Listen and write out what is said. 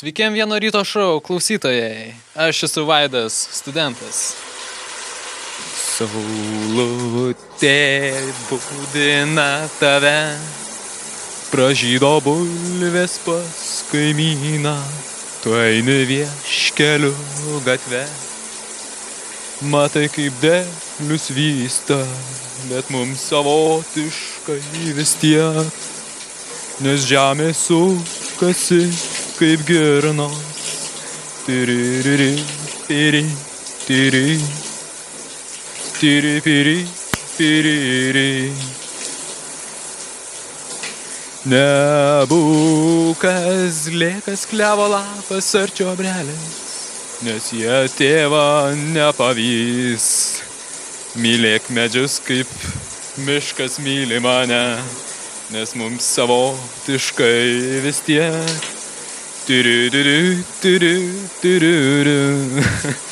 Sveiki vieno ryto šou klausytojai. Aš esu Vaidas, studentas. Saulutė būdina tave, pražydo bulvės pas kaimyną, tu eini vieškeliu gatve. Matai, kaip derlius vysta, bet mums savotiškai vis tiek, nes žemė sukasi kaip girnos. Tiririri, piri, tiri, tiri, piri, piriri. Nebūk kazlėkas, klevo lapas ar čiobrelis, nes jie tėvą nepavys. Mylėk medžius, kaip miškas myli mane, nes mums savotiškai vis tiek. Tiri, tiri, tiri, tiri.